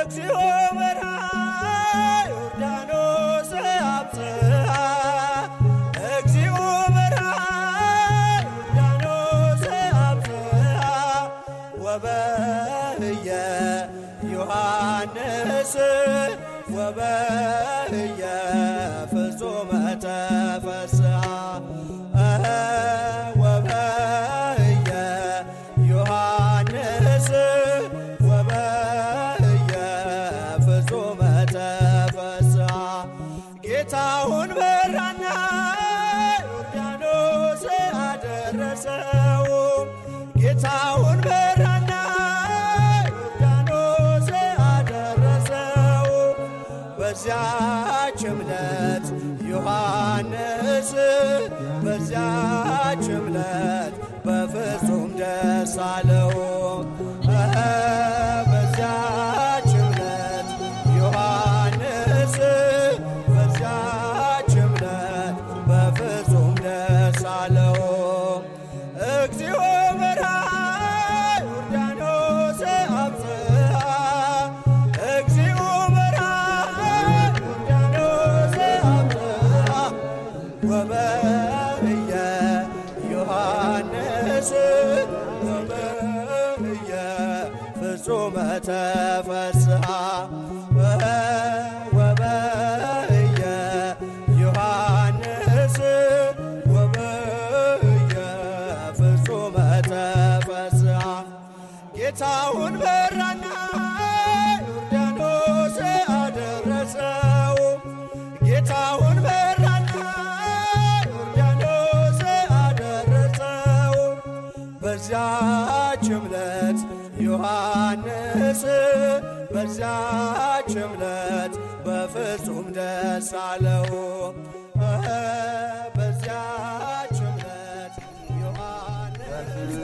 እግዚኦ በርሃ ዮርዳኖስ አብጽሐ እግዚኦ በርሃ ዮርዳኖስ አብጽሐ ወበህየ ዮሐንስ ወበህየ ፍጹመ ተፈስሐ ወበህየ ዮሐንስ ወበህየ ፍጹመ ተፈስሐ ጌታውን በራና ዮርዳኖስ አደረሰው ጌታውን በራና ዮርዳኖስ አደረሰው በዚያች ዕለት ዮሐንስ በዚያች ዕለት በፍጹም ደስ አለው በዚያች ዕለት ዮሐንስ በዚያች ዕለት በፍጹም ደስ አለው እግዚኦ በርሃ ዮርዳኖስ አብጽሐ እግዚኦ በርሃ ዮርዳኖስ አብጽሐ ወበህየ ዮሐንስ ወበህየ ፍጹመ ተፈስሐ ወበህየ ዮሐንስ ወበህየ ፍጹመ ተፈስሐ ጌታውን በራና ዮርዳኖስ አደረሰው ጌታውን በራና ዮርዳኖስ አደረሰው በዚያች ዕለት ዮሐንስ በዚያች ዕለት በፍጹም ደስ አለው በዚያች ዕለት ዮሐንስ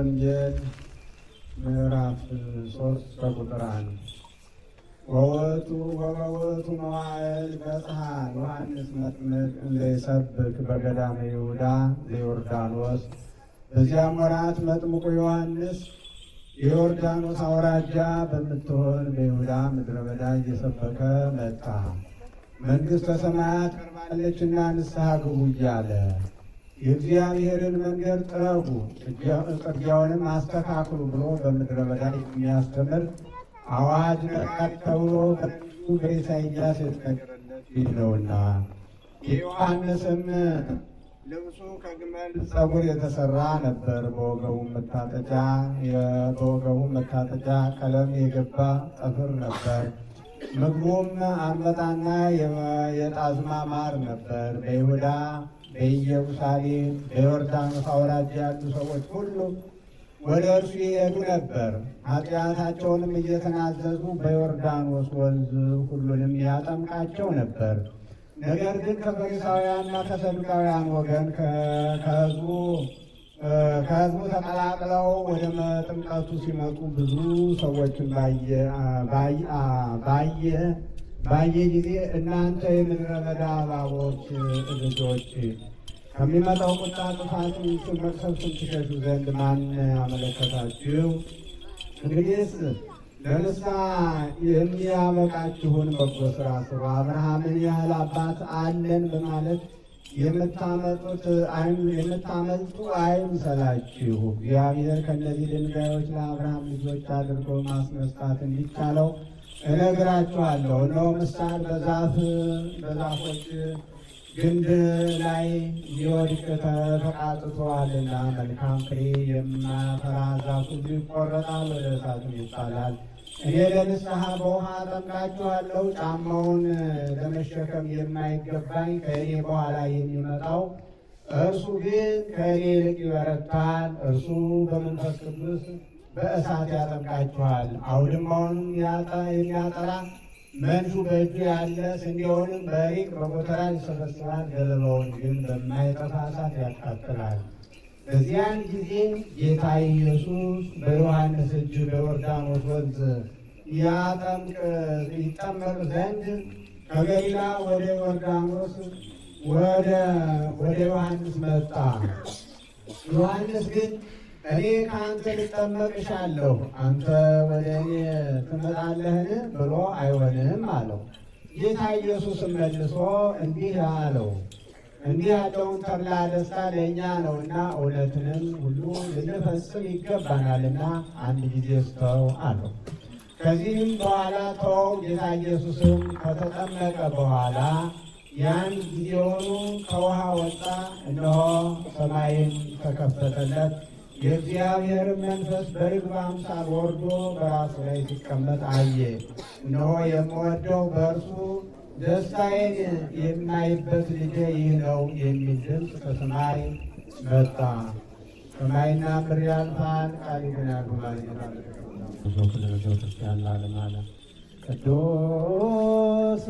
ወንጌል ምዕራፍ 3 ከቁጥር 1 ወወቱ መዋዕል በጽሐ ዮሐንስ መጥምቅ እንዘይሰብክ በገዳመ ይሁዳ ዘዮርዳኖስ። በዚያም ወራት መጥምቁ ዮሐንስ የዮርዳኖስ አውራጃ በምትሆን በይሁዳ ምድረ በዳ እየሰበከ መጣ። መንግሥተ ሰማያት ቀርባለችና ንስሐ ግቡ እያለ የእግዚአብሔርን መንገድ ጥረጉ፣ ጥርጊያውንም አስተካክሉ ብሎ በምድረ በዳ የሚያስተምር አዋጅ ነቃት ተብሎ በነቢዩ በኢሳይያስ የተነገረለት ይህ ነውና። የዮሐንስም ልብሱ ከግመል ፀጉር የተሰራ ነበር። በወገቡ መታጠቂያ ቀለም የገባ ጠፍር ነበር። ምግቡም አንበጣና የጣዝማ ማር ነበር። በይሁዳ በኢየሩሳሌም በዮርዳኖስ አውራጃ ያሉ ሰዎች ሁሉ ወደ እርሱ ይሄዱ ነበር። ኃጢአታቸውንም እየተናዘዙ በዮርዳኖስ ወንዝ ሁሉንም ያጠምቃቸው ነበር። ነገር ግን ከፈሪሳውያንና ከሰዱቃውያን ወገን ከሕዝቡ ተቀላቅለው ወደ ጥምቀቱ ሲመጡ ብዙ ሰዎችን ባየ ጊዜ እናንተ የምድረ በዳ እባቦች ልጆች ከሚመጣው ቁጣ ጥፋት መቅሰፍትን ትሸሹ ዘንድ ማን አመለከታችሁ? እንግዲህስ ለንስሐ የሚያበቃችሁን በጎ ሥራ ስሩ። አብርሃምን ያህል አባት አለን በማለት የምታመልጡ አይምሰላችሁ። እግዚአብሔር ከእነዚህ ድንጋዮች ለአብርሃም ልጆች አድርጎ ማስነሳት እንዲቻለው እነግራችኋለሁ። እነሆ ምሳር በዛፎች ግንድ ላይ ሊወድቅ ተቃጥቶአልና መልካም ፍሬ የማያፈራ ዛፍ ሁሉ ይቆረጣል፣ ወደ እሳትም ይጣላል። እኔ ለንስሐ በውሃ አጠምቃችኋለሁ። ጫማውን ለመሸከም የማይገባኝ ከእኔ በኋላ የሚመጣው እርሱ ግን ከእኔ ይልቅ ይበረታል። እርሱ በመንፈስ ቅዱስ በእሳት ያጠምቃችኋል። አውድማውን የሚያጠራ መንሹ በእጁ ያለ ስንዴውንም በሪቅ በጎተራ ይሰበስባል፣ ገለባውን ግን በማይጠፋ እሳት ያቃጥላል። በዚያን ጊዜ ጌታ ኢየሱስ በዮሐንስ እጅ በዮርዳኖስ ወንዝ ይጠመቅ ዘንድ ከገሊላ ወደ ዮርዳኖስ ወደ ዮሐንስ መጣ። ዮሐንስ ግን እኔ ከአንተ ልጠመቅ እሻለሁ፣ አንተ ወደ እኔ ትመጣለህን ብሎ አይሆንም አለው። ጌታ ኢየሱስም መልሶ እንዲህ አለው፣ እንዲህ ያለውን ተድላ ደስታ ለእኛ ነውና እውነትንም ሁሉ ልንፈጽም ይገባናልና አንድ ጊዜ ስተው አለው። ከዚህም በኋላ ተወው። ጌታ ኢየሱስም ከተጠመቀ በኋላ ያን ጊዜውኑ ከውሃ ወጣ። እነሆ ሰማይን ተከፈተለት፣ የእግዚአብሔር መንፈስ በርግብ አምሳል ወርዶ በራሱ ላይ ሲቀመጥ አየ። እነሆ የምወደው በእርሱ ደስታዬን የማይበት ልጄ ይህ ነው የሚል ድምፅ ከሰማይ መጣ። ሰማይና ምድር ያልፋል፣ ቃሌ ግን ያልፋል። ክርስቲያን ለዓለም አለ ቅዱስ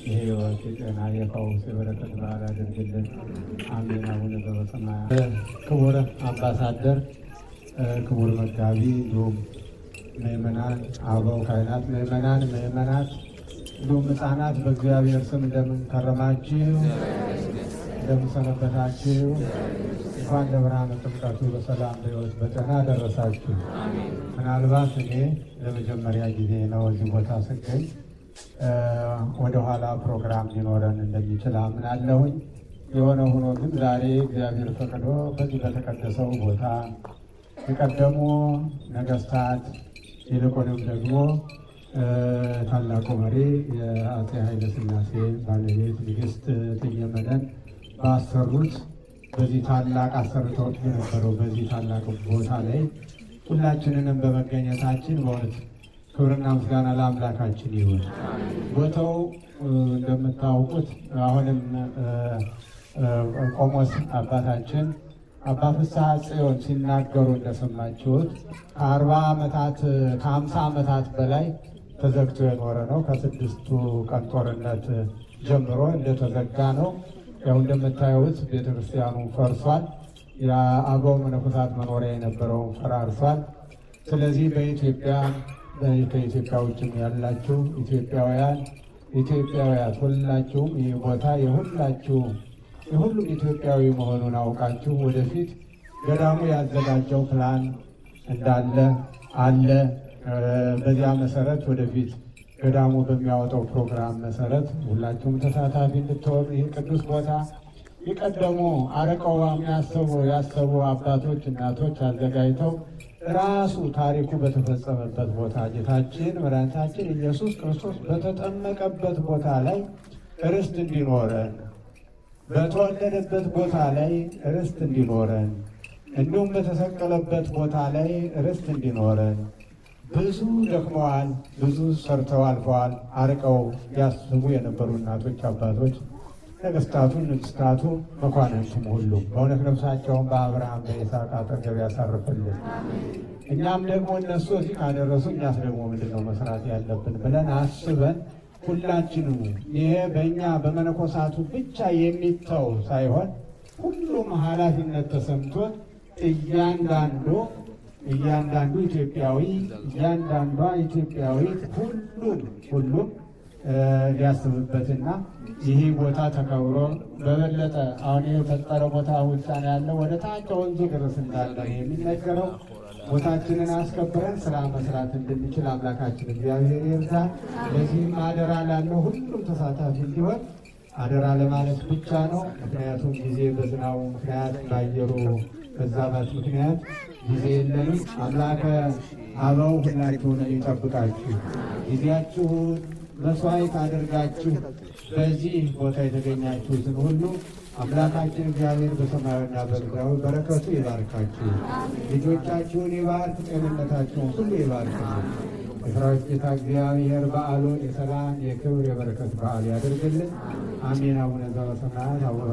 የሕይወት የጤና የፈውስ የበረከት በዓል ያድርግልን። አሜን። አቡነ ዘበሰማያት። ክቡር አምባሳደር፣ ክቡር መጋቢ፣ እንዲሁም ምእመናን፣ አበው ካህናት፣ ምእመናን፣ ምእመናት እንዲሁም ሕፃናት በእግዚአብሔር ስም እንደምን ከረማችሁ? እንደምን ሰነበታችሁ? እንኳን ለብርሃነ ጥምቀቱ በሰላም በሕይወት በጤና ደረሳችሁ። ምናልባት እኔ ለመጀመሪያ ጊዜ ነው እዚህ ቦታ ስገኝ። ወደኋላ ፕሮግራም ሊኖረን እንደሚችል አምናለሁኝ። የሆነ ሆኖ ግን ዛሬ እግዚአብሔር ፈቅዶ በዚህ በተቀደሰው ቦታ የቀደሙ ነገስታት ይልቁንም ደግሞ ታላቁ መሪ የአፄ ኃይለ ሥላሴ ባለቤት ንግሥት እቴጌ መነን ባሰሩት በዚህ ታላቅ አሰርተውት በነበረው በዚህ ታላቅ ቦታ ላይ ሁላችንንም በመገኘታችን በእውነት ክብርና ምስጋና ለአምላካችን ይሁን። ቦታው እንደምታውቁት አሁንም ቆሞስ አባታችን አባ ፍስሐ ጽዮን ሲናገሩ እንደሰማችሁት ከ50 ዓመታት በላይ ተዘግቶ የኖረ ነው። ከ6ቱ ቀን ጦርነት ጀምሮ እንደተዘጋ ነው። ያው እንደምታዩት ቤተክርስቲያኑ ፈርሷል። የአበው መነኮሳት መኖሪያ የነበረውን ፈራርሷል። ስለዚህ ከኢትዮጵያ ውጭም ያላችሁ ኢትዮጵያውያት ሁላችሁም ይህ ቦታ የሁሉም ኢትዮጵያዊ መሆኑን አውቃችሁ ወደፊት ገዳሙ ያዘጋጀው ፕላን እንዳለ አለ። በዚያ መሰረት ወደፊት ገዳሙ በሚያወጣው ፕሮግራም መሰረት ሁላችሁም ተሳታፊ እንድትሆኑ ይህ ቅዱስ ቦታ የቀደሙ አርቀው ያሰቡ አባቶች እናቶች አዘጋጅተው ራሱ ታሪኩ በተፈጸመበት ቦታ ጌታችን መድኃኒታችን ኢየሱስ ክርስቶስ በተጠመቀበት ቦታ ላይ ርስት እንዲኖረን፣ በተወለደበት ቦታ ላይ ርስት እንዲኖረን፣ እንዲሁም በተሰቀለበት ቦታ ላይ ርስት እንዲኖረን ብዙ ደክመዋል፣ ብዙ ሰርተው አልፈዋል። አርቀው ያስቡ የነበሩ እናቶች፣ አባቶች፣ ነገስታቱ፣ ንግስታቱ፣ መኳንንቱም ሁሉ በእውነት ነፍሳቸውን በአብርሃም በይስሐቅ አጠገብ ያሳርፍልን። እኛም ደግሞ እነሱ እዚህ ካደረሱ እኛስ ደግሞ ምንድነው መስራት ያለብን ብለን አስበን ሁላችንም ይሄ በእኛ በመነኮሳቱ ብቻ የሚተው ሳይሆን ሁሉም ኃላፊነት ተሰምቶት እያንዳንዱ ኢትዮጵያዊ እያንዳንዷ ኢትዮጵያዊት ሁሉም ሊያስብበትና ይህ ቦታ ተከብሮ በበለጠ አሁን የተፈጠረ ቦታ ውጫ ነው ያለው ወደ ታች ወንዙ ድረስ እንዳለ የሚነገረው ቦታችንን አስከብረን ስራ መስራት እንድንችል አምላካችን እግዚአብሔር ይርዳን። ለዚህም አደራ ላለው ሁሉም ተሳታፊ እንዲሆን አደራ ለማለት ብቻ ነው። ምክንያቱም ጊዜ በዝናቡ ምክንያት ባየሩ መዛባት ምክንያት ጊዜ የለንም። አምላከ አበው ሁላችሁን ይጠብቃችሁ። ጊዜያችሁን መስዋዕት አድርጋችሁ በዚህ ቦታ የተገኛችሁትን ሁሉ አምላካችን እግዚአብሔር በሰማያዊና በምድራዊ በረከቱ ይባርካችሁ። ልጆቻችሁን ይባርክ፣ ጤንነታችሁን ሁሉ ይባርክልን። የሰራዊት ጌታ እግዚአብሔር በዓሉን የሰላም የክብር የበረከት በዓል ያደርግልን። አሜን። አቡነ ዘበሰማያት አቡነ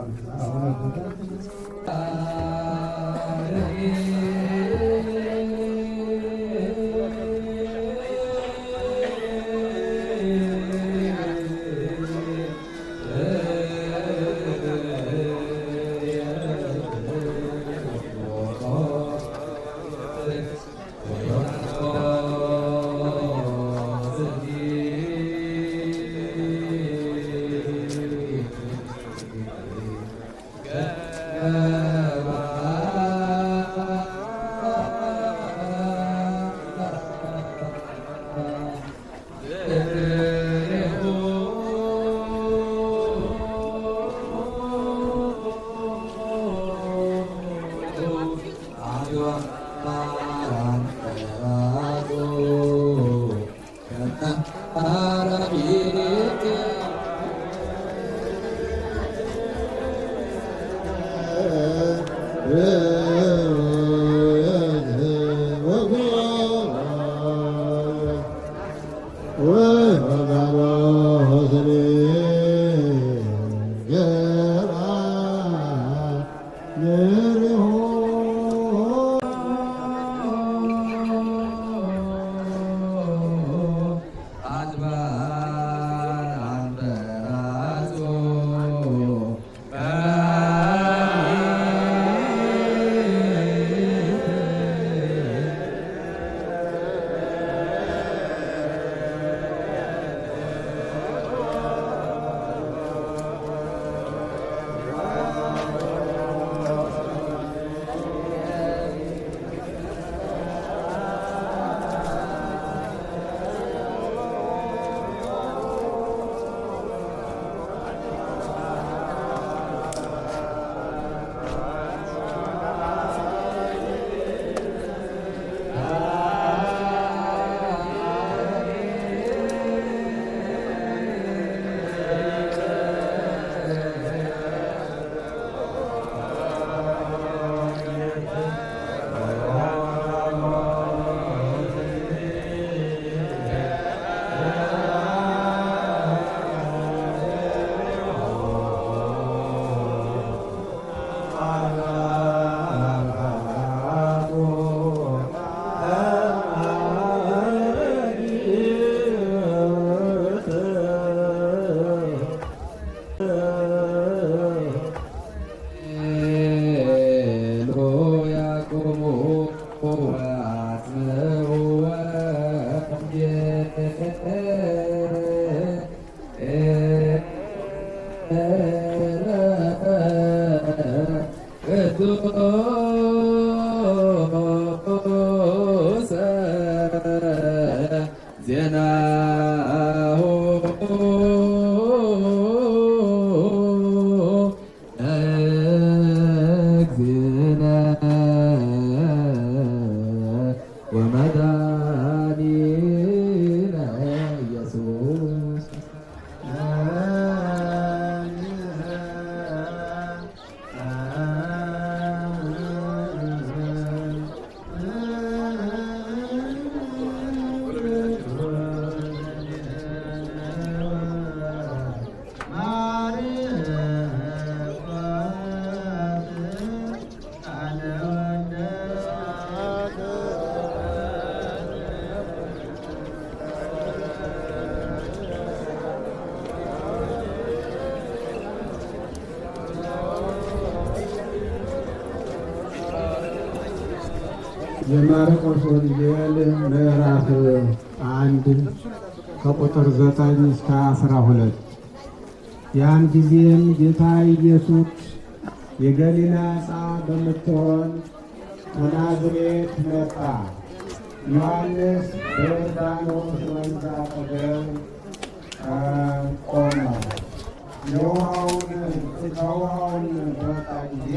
የማርቆስ ወንጌል ምዕራፍ 1 ከቁጥር 9 እስከ 12። ያን ጊዜም ጌታ ኢየሱስ የገሊላ ዕፃ በምትሆን ከናዝሬት መጣ። ዮሐንስ በዮርዳኖስ ወንዝ አጠገብ ቆመ። ከውሃውን በወጣ ጊዜ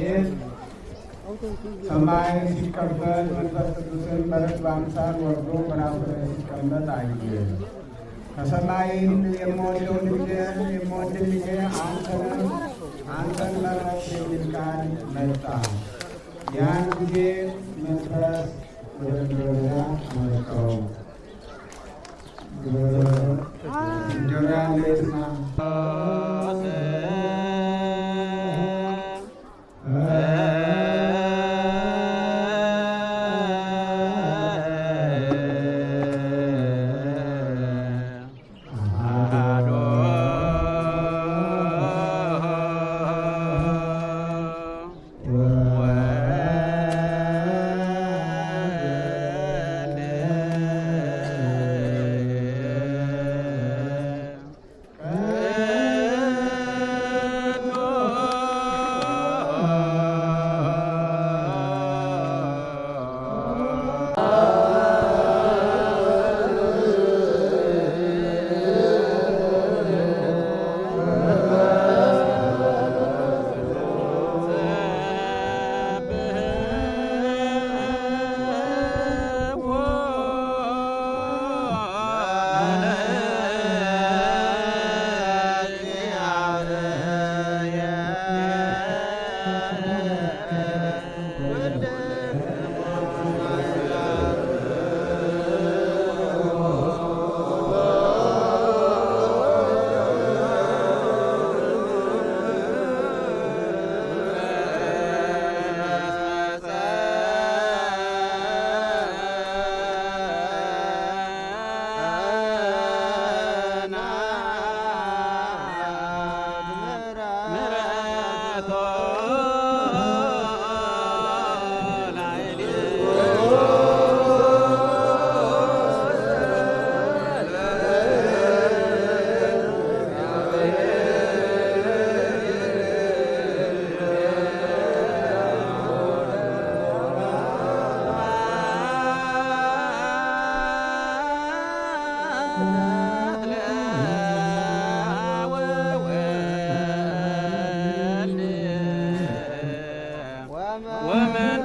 ሰማይን ሲቀበል መንፈስ ቅዱስን በርግብ አምሳል ወርዶ በራሱ ላይ ሲቀመጥ አየ። ከሰማይም የምወደው ልጄ አንተን መረጥሁ የሚል ቃል መጣ። ያን ጊዜ መንፈስ ወደ ምድረ በዳ አመጣው። እንጀራ ሌትና Amen.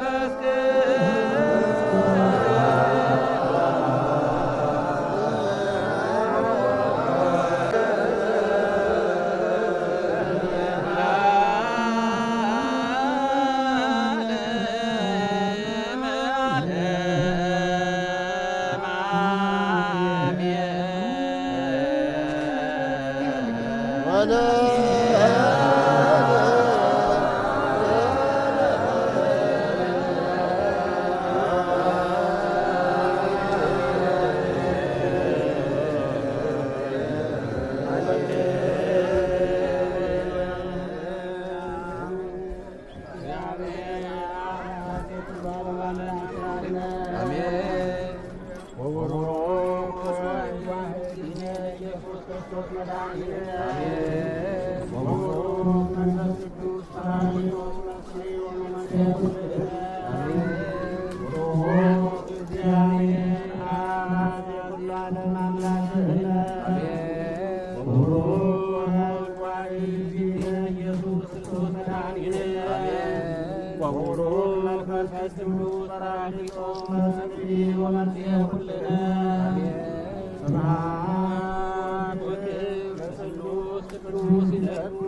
ወውሩ መንፈስ ቅዱስ ጰራቅሊጦስ መሰግዲ ወመንጽሔ ኩልነ ስብሐት ወክብር ለስሉስ ቅዱስ ይለሉ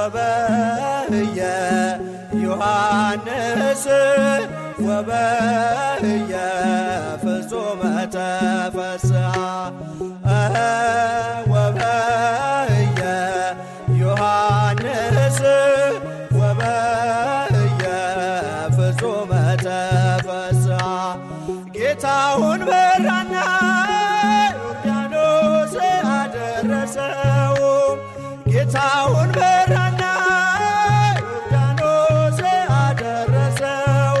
ወበህየ ዮሐንስ ወበህየ ፍጹመ ተፈስሐ ወበህየ ዮሐንስ ወበህየ ፍጹመ ተፈስሐ ጌታውን በራና ዮርዳኖስ አደረሰው ጌታውን በራና ዮርዳኖስ አደረሰው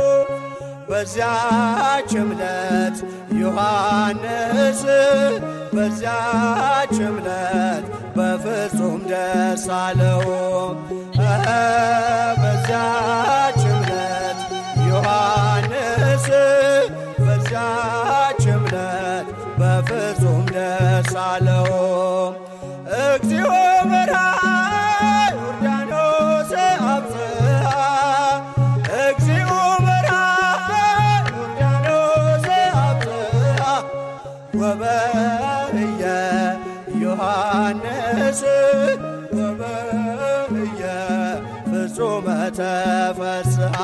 በዚያች ዕለት ዮሐንስ በዚያች ዕለት በፍጹም ደስ አለው በዚያች ዕለት ዮሐንስ በዚያች ዕለት በፍጹም ደስ አለው እግዚኦ በርሃ ዮርዳኖስ አብጽሐ እግዚኦ በርሃ ዮርዳኖስ አብጽሐ ወበህየ ዮሐንስ ወበህየ ፍጹመ ተፈስሐ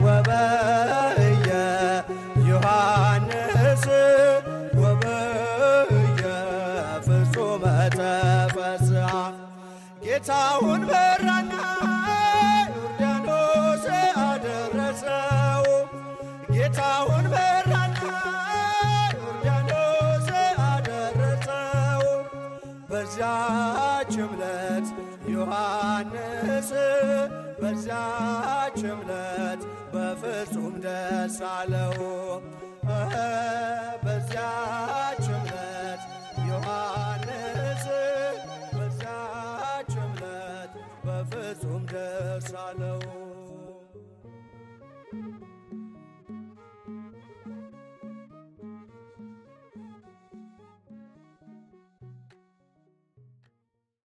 ወበህየ ዮሐንስ ተፈስሐ ጌታውን በራና ዮርዳኖስ አደረሰው ጌታውን በራና ዮርዳኖስ አደረሰው በዚያች ዕለት ዮሐንስ በዚያች ዕለት በፍጹም ደስ አለው